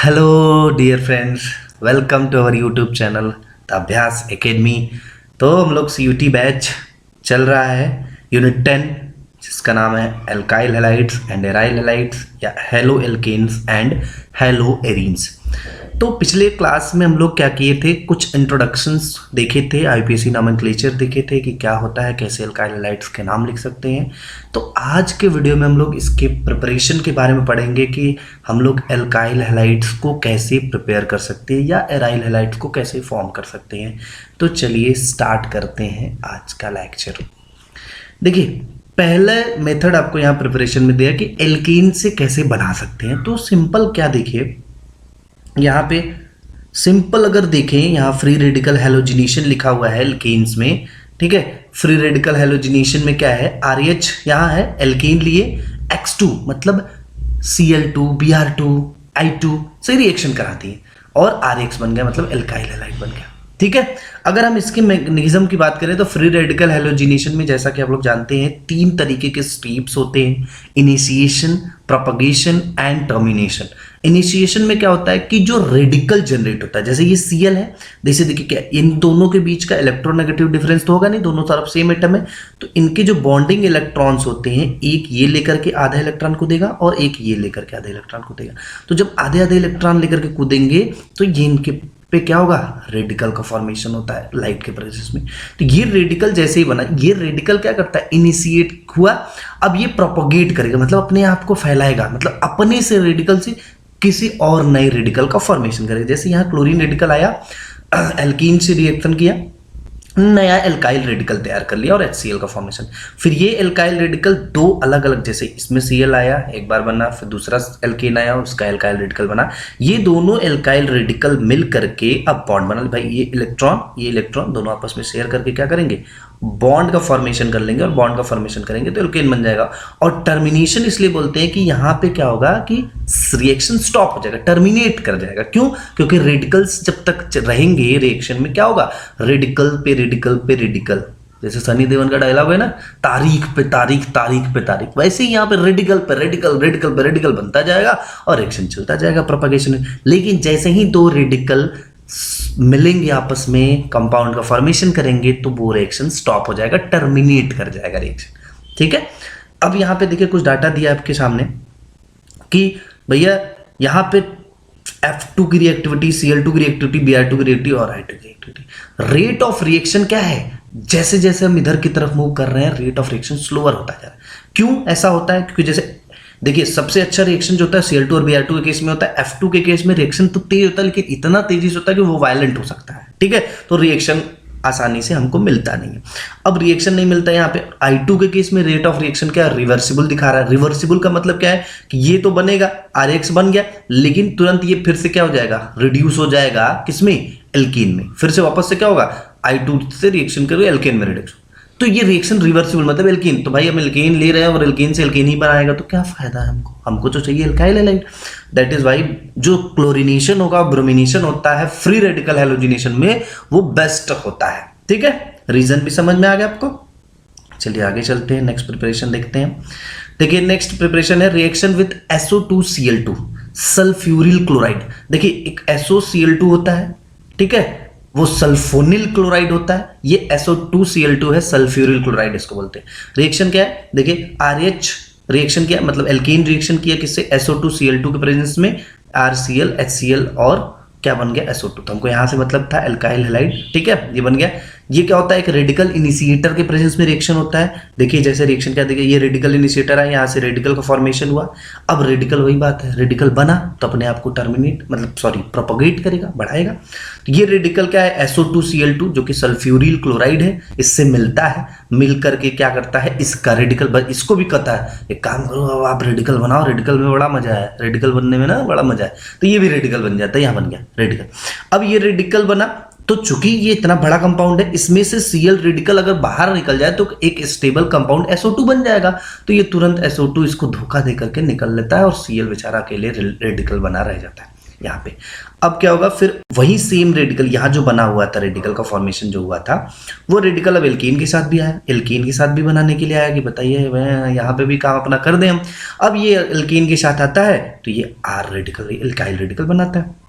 Hello dear friends, welcome to our YouTube channel the Abhyas academy. तो हम लोग CUT batch चल रहा है यूनिट 10, जिसका नाम है alkyl halides and aryl halides या halo alkanes and halo arenes. तो पिछले क्लास में हम लोग क्या किए थे, कुछ इंट्रोडक्शंस देखे थे, IUPAC नॉमेनक्लेचर देखे थे कि क्या होता है, कैसे एल्काइल हैलाइड्स के नाम लिख सकते हैं। तो आज के वीडियो में हम लोग इसके प्रिपरेशन के बारे में पढ़ेंगे कि हम लोग एल्काइल हैलाइड्स को कैसे प्रिपेयर कर सकते हैं या एराइल हैलाइड्स को कैसे फॉर्म कर सकते हैं। तो चलिए स्टार्ट करते हैं आज का लेक्चर। देखिए, पहला मेथड आपको यहाँ प्रिपरेशन में दिया कि एल्कीन से कैसे बना सकते हैं। तो सिंपल क्या, देखिए यहाँ पे सिंपल अगर देखें, यहाँ फ्री रेडिकल हैलोजिनेशन लिखा हुआ है एल्केन्स में, ठीक है। फ्री रेडिकल हैलोजिनेशन में क्या है, RH यहाँ है, एल्केन लिए X2 मतलब Cl2 Br2 I2 से रिएक्शन कराती है और RH बन गया, मतलब एल्काइल हैलाइड बन गया, ठीक है। अगर हम इसके मैकेनिज्म की बात करें तो फ्री रेडिकल हैलोजिनेशन में जैसा कि आप लोग जानते हैं 3 तरीके के स्टेप्स होते हैं, initiation, propagation and termination. Initiation में क्या होता है कि जो रेडिकल जनरेट होता है, जैसे ये Cl है, जैसे देखिए क्या इन दोनों के बीच का इलेक्ट्रोनेगेटिव डिफरेंस तो होगा नहीं, दोनों तरफ सेम एटम है, तो इनके जो बॉन्डिंग इलेक्ट्रॉन्स होते हैं, एक ये लेकर के आधा इलेक्ट्रॉन को देगा और एक ये लेकर के आधा इलेक्ट्रॉन को देगा। तो जब आधे आधे इलेक्ट्रॉन लेकर के कूदेंगे तो ये इनके पे क्या होगा, रेडिकल का फॉर्मेशन होता है लाइट के प्रेजेंस में। तो ये रेडिकल जैसे ही बना, ये रेडिकल क्या करता है, इनिशिएट हुआ, अब ये प्रोपोगेट करेगा, मतलब अपने आप को फैलाएगा, मतलब अपने से रेडिकल से किसी और नए रेडिकल का फॉर्मेशन करेगा। जैसे यहाँ क्लोरीन रेडिकल आया, एल्कीन से रिएक्शन किया, नया एल्काइल रेडिकल तैयार कर लिया और HCl का फॉर्मेशन। फिर ये एल्काइल रेडिकल दो अलग अलग, जैसे इसमें Cl आया एक बार बना, फिर दूसरा एल्केन आया उसका एल्काइल रेडिकल बना, ये दोनों एल्काइल रेडिकल मिल करके अब बॉन्ड बना। भाई ये इलेक्ट्रॉन दोनों आपस में शेयर करके क्या करेंगे, बॉन्ड का फॉर्मेशन कर लेंगे और बॉन्ड का फॉर्मेशन करेंगे तो एल्केन बन जाएगा। और टर्मिनेशन इसलिए बोलते हैं कि यहाँ पे क्या होगा कि रिएक्शन स्टॉप हो जाएगा, टर्मिनेट कर जाएगा। क्यों? क्योंकि रेडिकल्स जब तक रहेंगे रिएक्शन में क्या होगा, रेडिकल पे रेडिकल पे रेडिकल, जैसे सनी देओल का डायलॉग है ना, तारीख पे तारीख तारीख पे तारीख, वैसे ही यहाँ पे रेडिकल पे रेडिकल रेडिकल पे रेडिकल बनता जाएगा और रिएक्शन चलता जाएगा प्रोपगेशन में। लेकिन जैसे ही दो रेडिकल मिलेंगे आपस में, कंपाउंड का फॉर्मेशन करेंगे, तो वो रिएक्शन स्टॉप हो जाएगा, टर्मिनेट कर जाएगा रिएक्शन, ठीक है। अब यहाँ पे देखिए कुछ डाटा दिया आपके सामने कि भैया यहाँ पे F2 की रिएक्टिविटी, Cl2 की रिएक्टिविटी, Br2 की रिएक्टिविटी और I2 की रिएक्टिविटी। रेट ऑफ रिएक्शन क्या है, जैसे जैसे हम इधर की तरफ मूव कर रहे हैं रेट ऑफ रिएक्शन स्लोअर होता जा रहा है। क्यों ऐसा होता है? क्योंकि जैसे देखिए सबसे अच्छा रिएक्शन जो होता है Cl2 और Br2 के केस में होता है, F2 के केस में रिएक्शन तो तेज होता है लेकिन इतना तेजी से होता है कि वो वायलेंट हो सकता है, ठीक है। तो रिएक्शन आसानी से हमको मिलता नहीं है। अब रिएक्शन नहीं मिलता है, यहाँ पे I2 के केस में रेट ऑफ रिएक्शन क्या है, रिवर्सिबल दिखा रहा है। रिवर्सिबल का मतलब क्या है कि ये तो बनेगा, RH बन गया, लेकिन तुरंत ये फिर से क्या हो जाएगा, रिड्यूस हो जाएगा, किसमें, एल्कीन में। फिर से वापस से क्या होगा, I2 से रिएक्शन करोगे एल्केन में रिड्यूस, तो ये रिएक्शन रिवर्सिबल मतलब एल्कीन। तो भाई हम एल्कीन ले रहे हैं और एल्कीन से एल्कीन ही बनाएगा तो क्या फायदा है हमको तो चाहिए alkyl halide. That is why जो क्लोरिनेशन होगा, ब्रोमिनेशन होता है फ्री रेडिकल हैलोजिनेशन में, वो बेस्ट होता है, ठीक है। रीजन भी समझ में आ गया आपको। चलिए आगे चलते हैं, नेक्स्ट प्रिपरेशन देखते हैं। देखिए नेक्स्ट प्रिपरेशन है reaction with SO2Cl2 sulphuryl chloride. देखिए एक SOCl2 होता है, ठीक है, वो सल्फोनिल क्लोराइड होता है, ये SO2Cl2 है, सल्फ्यूरिल क्लोराइड इसको बोलते हैं। रिएक्शन क्या है, देखिए RH रिएक्शन किया, मतलब एल्कीन रिएक्शन किया किससे, SO2Cl2 के प्रेजेंस में, RCl HCl और क्या बन गया, SO2। तो हमको यहाँ से मतलब था एल्काइल हैलाइड, ठीक है, ये बन गया। ये क्या होता है, एक रेडिकल इनिशिएटर के प्रेजेंस में रिएक्शन होता है। देखिए जैसे रिएक्शन क्या, देखिए ये रेडिकल इनिशिएटर है, यहाँ से रेडिकल का फॉर्मेशन हुआ, अब रेडिकल वही बात है, रेडिकल बना तो अपने आप को टर्मिनेट मतलब सॉरी प्रोपोगेट करेगा, बढ़ाएगा। तो ये रेडिकल क्या है, SO2Cl2 जो कि सल्फ्यूरिल क्लोराइड है, इससे मिलता है, मिल करके क्या करता है, इसका रेडिकल, इसको भी कहता है एक काम करो अब आप रेडिकल बनाओ, रेडिकल में बड़ा मजा है, रेडिकल बनने में ना बड़ा मजा है, तो ये भी रेडिकल बन जाता है, यहाँ बन गया रेडिकल। अब ये रेडिकल बना तो चूंकि ये इतना बड़ा कंपाउंड है, इसमें से Cl रेडिकल अगर बाहर निकल जाए तो एक स्टेबल कंपाउंड SO2 बन जाएगा। तो ये तुरंत SO2 इसको धोखा दे करके निकल लेता है और Cl बेचारा अकेले रेडिकल बना रह जाता है। यहाँ पे। अब क्या होगा, फिर वही सेम रेडिकल यहाँ जो बना हुआ था, रेडिकल का फॉर्मेशन जो हुआ था, वो रेडिकल अब एल्कीन के साथ भी आया, एल्कीन के साथ भी बनाने के लिए आया कि बताइए यहाँ पे भी काम अपना कर दें हम। अब ये एल्कीन के साथ आता है तो ये आर रेडिकल, एल्काइल रेडिकल बनाता है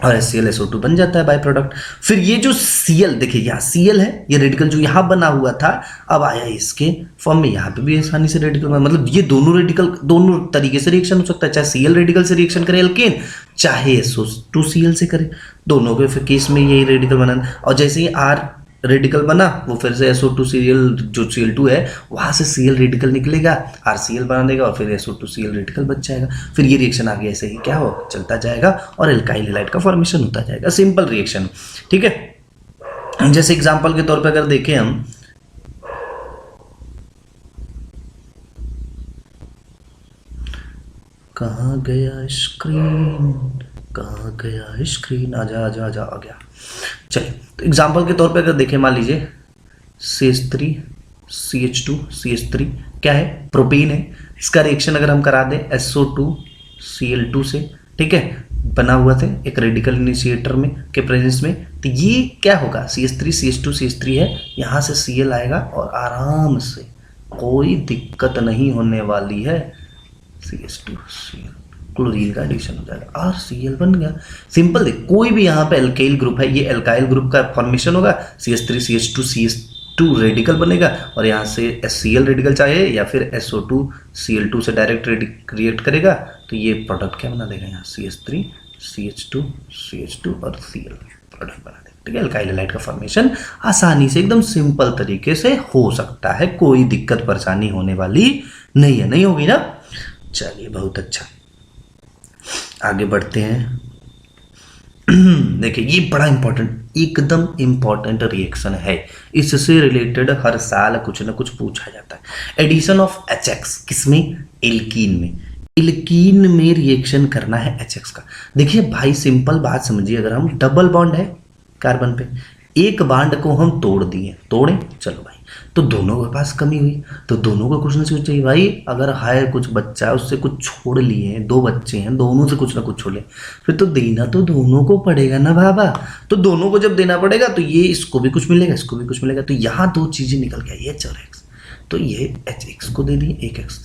और HClSO2 बन जाता है बाय प्रोडक्ट। फिर ये जो Cl, देखिए यहाँ Cl है, ये रेडिकल जो यहाँ बना हुआ था अब आया इसके फॉर्म में, यहाँ पे भी आसानी से रेडिकल बना, मतलब ये दोनों रेडिकल दोनों तरीके से रिएक्शन हो सकता है, चाहे Cl रेडिकल से रिएक्शन करे एल्केन, चाहे SO2Cl से करे, दोनों के फिर केस में यही रेडिकल बनाना। और जैसे ही R रेडिकल बना वो फिर से SO2Cl जो Cl2 है वहाँ से Cl रेडिकल निकलेगा, RCl बना देगा और फिर SO2Cl रेडिकल बच जाएगा। फिर ये रिएक्शन आगे ऐसे ही क्या हो चलता जाएगा और एल्काइल हैलाइड का फॉर्मेशन होता जाएगा। सिंपल रिएक्शन, ठीक है। जैसे एग्जांपल के तौर पे अगर देखें हम, कहाँ गया स्क्रीन, कहाँ गया स्क्रीन, आजा आजा आजा, आ गया। चलिए तो एग्जाम्पल के तौर पे अगर देखें, मान लीजिए CH3 CH2 CH3 क्या है, प्रोपीन है, इसका रिएक्शन अगर हम करा दें SO2 Cl2 से, ठीक है, बना हुआ थे एक रेडिकल इनिशिएटर में के प्रेजेंस में, तो ये क्या होगा, CH3 CH2 CH3 है, यहाँ से Cl आएगा और आराम से कोई दिक्कत नहीं होने वाली है, CH2 Cl क्लोरीन का एडिशन हो जाएगा और Cl बन गया। सिंपल, देख कोई भी यहाँ पे एल्काइल ग्रुप है, ये एल्काइल ग्रुप का फॉर्मेशन होगा, CH3 CH2 CH2 रेडिकल बनेगा और यहाँ से Cl रेडिकल चाहिए या फिर SO2 Cl2 से डायरेक्ट रिएक्ट करेगा तो ये प्रोडक्ट क्या बना देगा, यहाँ CH3 CH2 CH2 और Cl प्रोडक्ट बना देगा, ठीक है। एल्काइल हैलाइड का फॉर्मेशन आसानी से एकदम सिंपल तरीके से हो सकता है, कोई दिक्कत परेशानी होने वाली नहीं है, नहीं होगी ना। चलिए बहुत अच्छा, आगे बढ़ते हैं। देखिए ये बड़ा इंपॉर्टेंट, एकदम इंपॉर्टेंट रिएक्शन है, इससे रिलेटेड हर साल कुछ ना कुछ पूछा जाता है। एडिशन ऑफ HX किसमें, एल्कीन में, एल्कीन में रिएक्शन करना है HX का। देखिए भाई सिंपल बात समझिए, अगर हम डबल बॉन्ड है कार्बन पे, एक बॉन्ड को हम तोड़ दिए, तोड़े चलो भाई, तो दोनों के पास कमी हुई, तो दोनों को कुछ ना कुछ चाहिए भाई। अगर है कुछ बच्चा उससे कुछ छोड़ लिए, दो बच्चे हैं दोनों से कुछ ना कुछ छोड़ ले, फिर तो देना तो दोनों को पड़ेगा ना बाबा। तो दोनों को जब देना पड़ेगा तो ये इसको भी कुछ मिलेगा, इसको भी कुछ मिलेगा, तो यहाँ दो चीजें निकल गया, ये HX, तो ये HX को दे दिए, एक X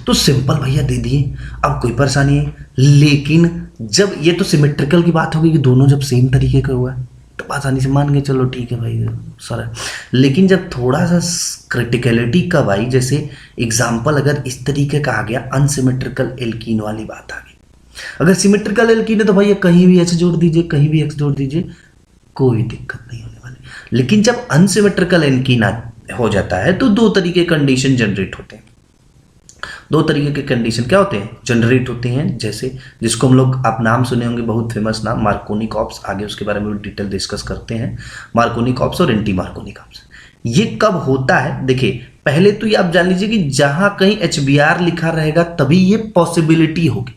तो सिंपल भैया दे दिए। अब कोई परेशानी है, लेकिन जब ये तो सिमेट्रिकल की बात होगी कि दोनों जब सेम तरीके का हुआ तो आसानी से मान गए चलो ठीक है भाई सर। लेकिन जब थोड़ा सा क्रिटिकलिटी का भाई, जैसे एग्जाम्पल अगर इस तरीके का आ गया, अनसिमेट्रिकल एल्कीन वाली बात आ गई, अगर सिमेट्रिकल एल्कीन है तो भाई कहीं भी H जोड़ दीजिए, कहीं भी X जोड़ दीजिए, कोई दिक्कत नहीं होने वाली। लेकिन जब अनसिमेट्रिकल एल्कीन हो जाता है तो दो तरीके कंडीशन जनरेट होते हैं, दो तरीके के कंडीशन क्या होते हैं, जनरेट होते हैं। जैसे जिसको हम लोग, आप नाम सुने होंगे, बहुत फेमस नाम मार्कोनी-कॉप्स, आगे उसके बारे में डिटेल डिस्कस करते हैं, मार्कोनी-कॉप्स और एंटी मार्कोनी-कॉप्स। ये कब होता है, देखिए पहले तो ये आप जान लीजिए कि जहां कहीं HBr लिखा रहेगा तभी ये पॉसिबिलिटी होगी।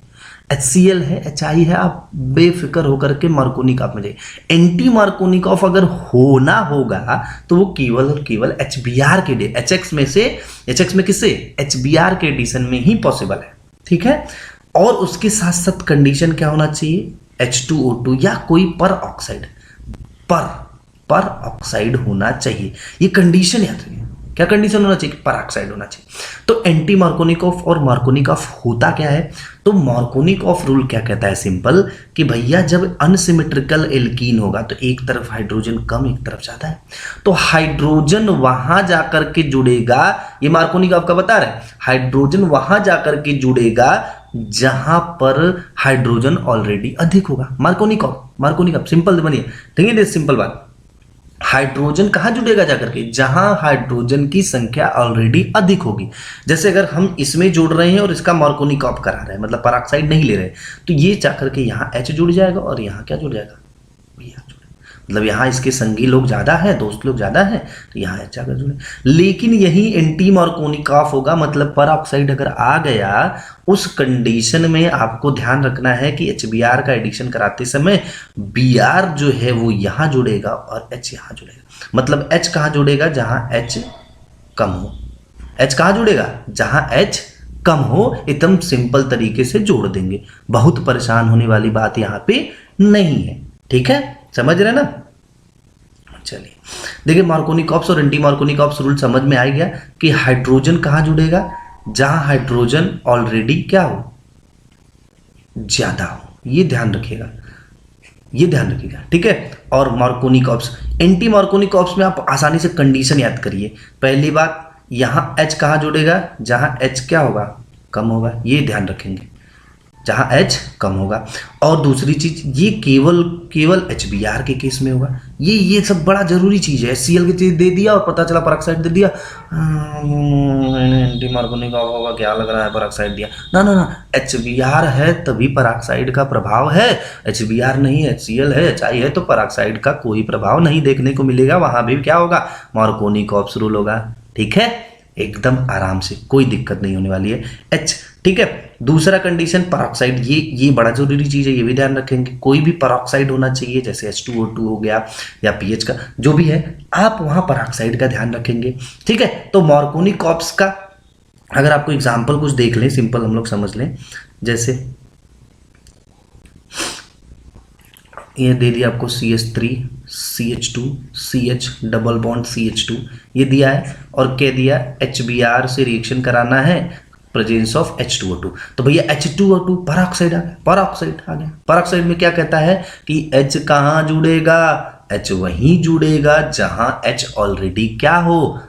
HCl है, HI है, आप बेफिक्र होकर के मार्कोनी-कॉप में जाइए। एंटी मार्कोनी-कॉप अगर होना होगा तो वो केवल और केवल HBr के HX में से, HX में किससे, HBr के एडिशन में ही पॉसिबल है, ठीक है। और उसके साथ साथ कंडीशन क्या होना चाहिए, H2O2 या कोई पर ऑक्साइड, पर ऑक्साइड होना चाहिए, ये कंडीशन याद रखिए। क्या कंडीशन होना चाहिए, पर ऑक्साइड होना चाहिए। तो एंटी मार्कोनी-कॉप और मार्कोनी-कॉप होता क्या है, तो मार्कोनी-कॉप रूल क्या कहता है, सिंपल कि भैया जब अनसिमेट्रिकल एल्कीन होगा तो एक तरफ हाइड्रोजन कम एक तरफ ज्यादा है, तो हाइड्रोजन वहां जाकर के जुड़ेगा, ये मार्कोनी-कॉप का बता रहा है, हाइड्रोजन वहां जाकर के जुड़ेगा जहां पर हाइड्रोजन ऑलरेडी अधिक होगा। मार्कोनी-कॉप सिंपल बनिए, ठीक है, सिंपल बात। हाइड्रोजन कहाँ जुड़ेगा जाकर के, जहां हाइड्रोजन की संख्या ऑलरेडी अधिक होगी। जैसे अगर हम इसमें जोड़ रहे हैं और इसका मार्कोनी-कॉप करा रहे हैं, मतलब पेरोक्साइड नहीं ले रहे, तो ये जाकर के यहाँ H जुड़ जाएगा और यहाँ क्या जुड़ जाएगा, मतलब यहाँ इसके संगी लोग ज्यादा है, दोस्त लोग ज्यादा है, तो यहाँ H जाकर जुड़े। लेकिन यही एंटी मार्कोनी-कॉप होगा, मतलब पर ऑक्साइड अगर आ गया, उस कंडीशन में आपको ध्यान रखना है कि HBr का एडिशन कराते समय Br जो है वो यहाँ जुड़ेगा और H यहाँ जुड़ेगा। मतलब H कहाँ जुड़ेगा, जहाँ H कम हो। H कहाँ जुड़ेगा, जहाँ H कम हो, एकदम सिंपल तरीके से जोड़ देंगे। बहुत परेशान होने वाली बात यहाँ पे नहीं है, ठीक है, समझ रहे ना। चलिए देखिए, मार्कोनी-कॉप्स और एंटी मार्कोनी-कॉप्स रूल समझ में आ गया कि हाइड्रोजन कहाँ जुड़ेगा, जहां हाइड्रोजन ऑलरेडी क्या हो, ज्यादा हो, ये ध्यान रखिएगा, ये ध्यान रखिएगा, ठीक है। और मार्कोनी-कॉप्स, एंटी मार्कोनी-कॉप्स में आप आसानी से कंडीशन याद करिए। पहली बात, यहां H कहाँ जुड़ेगा, जहां H क्या होगा, कम होगा, ये ध्यान रखेंगे, जहां H कम होगा। और दूसरी चीज, ये केवल HBr के केस में होगा। ये सब बड़ा जरूरी चीज है। Cl की चीज दे दिया और पता चला पेरोक्साइड दे दिया, एंटी मार्कोनी-कॉप होगा, क्या लग रहा है, पेरोक्साइड दिया, ना, HBr है तभी पेरोक्साइड का प्रभाव है। HBr नहीं है, HCl है, HI है, तो पेरोक्साइड का कोई प्रभाव नहीं देखने को मिलेगा। वहां भी क्या होगा, मार्कोनी-कॉप्स रूल होगा, ठीक है, एकदम आराम से, कोई दिक्कत नहीं होने वाली है। H, ठीक है। दूसरा कंडीशन, पेरोक्साइड, ये बड़ा जरूरी चीज है, ये भी ध्यान रखेंगे। कोई भी पेरोक्साइड होना चाहिए, जैसे H2O2 हो गया या पीएच का जो भी है, आप वहां पेरोक्साइड का ध्यान रखेंगे, ठीक है। तो मार्कोनी-कॉप्स का अगर आपको एग्जाम्पल कुछ देख लें, सिंपल हम लोग समझ लें, जैसे ये दे दिया आपको CH3 CH2 CH double bond CH2 ये दिया है, और क्या दिया, HBr से रिएक्शन कराना है, प्रेजेंस ऑफ H2O2। तो भैया H2O2 पेरोक्साइड आ गया, पेरोक्साइड में क्या कहता है कि H कहाँ जुड़ेगा, H वहीं जुड़ेगा जहां H ऑलरेडी क्या हो,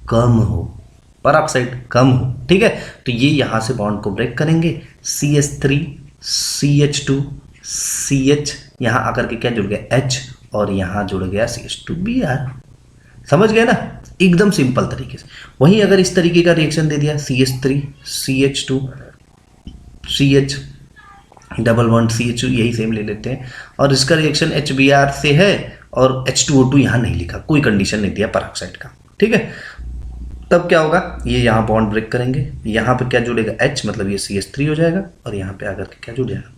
कम हो, पेरोक्साइड कम हो, ठीक है। तो ये यहां से बॉन्ड को ब्रेक करेंगे, CH3 CH2 CH, यहां आकर के क्या जुड़ गया, H, और यहां जुड़ गया CH2Br। समझ गए ना, एकदम सिंपल तरीके से। वहीं अगर इस तरीके का रिएक्शन दे दिया, CH3 CH2 CH double bond CH2, यही सेम ले लेते हैं, और इसका रिएक्शन HBr से है, और H2O2 यहां नहीं लिखा, कोई कंडीशन नहीं दिया पेरोक्साइड का, ठीक है। तब क्या होगा, ये यहां बॉन्ड ब्रेक करेंगे, यहां पे क्या जुड़ेगा, H, मतलब ये CH3 हो जाएगा, और यहां पे आकर के क्या जुड़ जाएगा,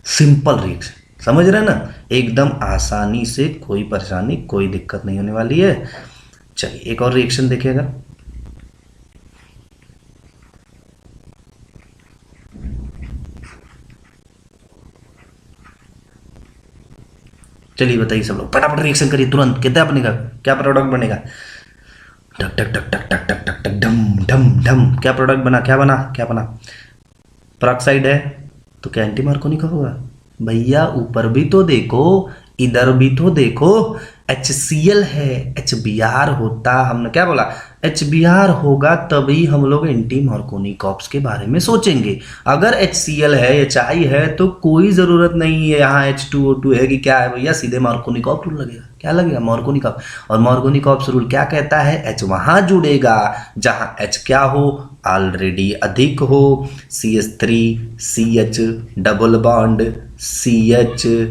सिंपल रिएक्शन, समझ रहे हैं ना, एकदम आसानी से, कोई परेशानी, कोई दिक्कत नहीं होने वाली है। चलिए एक और रिएक्शन देखिएगा, चलिए बताइए सब लोग, फटाफट रिएक्शन करिए तुरंत, कितना बनेगा, क्या प्रोडक्ट बनेगा, टक टक टक टक टक टक टक टक डम डम डम, क्या प्रोडक्ट बना, क्या बना, पेरोक्साइड है, तो क्या एंटी मार्कोनी का होगा, भैया ऊपर भी तो देखो, इधर भी तो देखो, HCl है, HBr होता, हमने क्या बोला, HBr होगा तभी हम लोग एंटी मार्कोनी-कॉप्स के बारे में सोचेंगे। अगर HCl है, HI है, तो कोई जरूरत नहीं है, यहाँ H2O2 है कि क्या है, भैया सीधे मार्कोनी-कॉप रूल लगेगा, क्या लगेगा, मार्कोनी-कॉप। और मार्कोनी-कॉप्स रूल क्या कहता है, H वहां जुड़ेगा जहां H क्या हो, ऑलरेडी अधिक हो, CH3 CH double bond CH,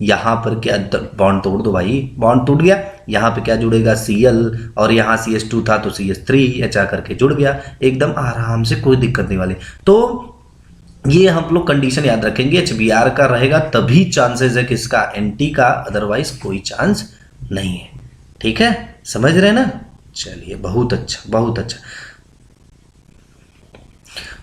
यहाँ पर क्या, बॉन्ड तोड़ दो भाई, बॉन्ड टूट गया, यहाँ पे क्या जुड़ेगा, Cl, और यहाँ CH2 था तो CH3 H आकर के जुड़ गया, एकदम आराम से, कोई दिक्कत नहीं वाली। तो ये हम लोग कंडीशन याद रखेंगे, HBr का रहेगा तभी चांसेस है किसका, एंटी का, अदरवाइज कोई चांस नहीं है, ठीक है, समझ रहे हैं ना। चलिए बहुत अच्छा, बहुत अच्छा।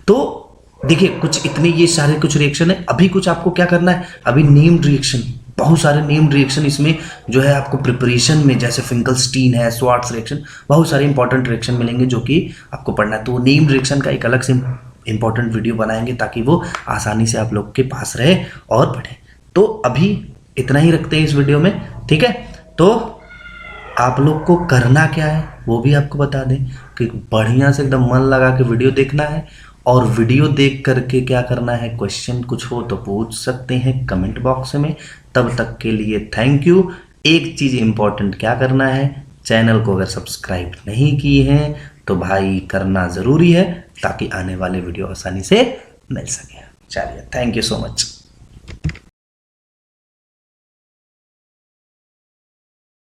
तो देखिए कुछ इतने ये सारे कुछ रिएक्शन है, अभी कुछ आपको क्या करना है, अभी नेम्ड रिएक्शन, बहुत सारे नेम्ड रिएक्शन इसमें जो है आपको प्रिपरेशन में, जैसे फिंकलस्टीन है, स्वार्ट्स रिएक्शन, बहुत सारे इंपॉर्टेंट रिएक्शन मिलेंगे जो कि आपको पढ़ना है। तो नेम्ड रिएक्शन का एक अलग से इंपॉर्टेंट वीडियो बनाएंगे ताकि वो आसानी से आप लोग के पास रहे और पढ़े। तो अभी इतना ही रखते हैं इस वीडियो में, ठीक है। तो आप लोग को करना क्या है वो भी आपको बता दें कि बढ़िया से एकदम मन लगा के वीडियो देखना है, और वीडियो देख करके क्या करना है, क्वेश्चन कुछ हो तो पूछ सकते हैं कमेंट बॉक्स में। तब तक के लिए थैंक यू। एक चीज़ इंपॉर्टेंट क्या करना है, चैनल को अगर सब्सक्राइब नहीं किए हैं तो भाई करना ज़रूरी है ताकि आने वाले वीडियो आसानी से मिल सके। चलिए, थैंक यू सो मच।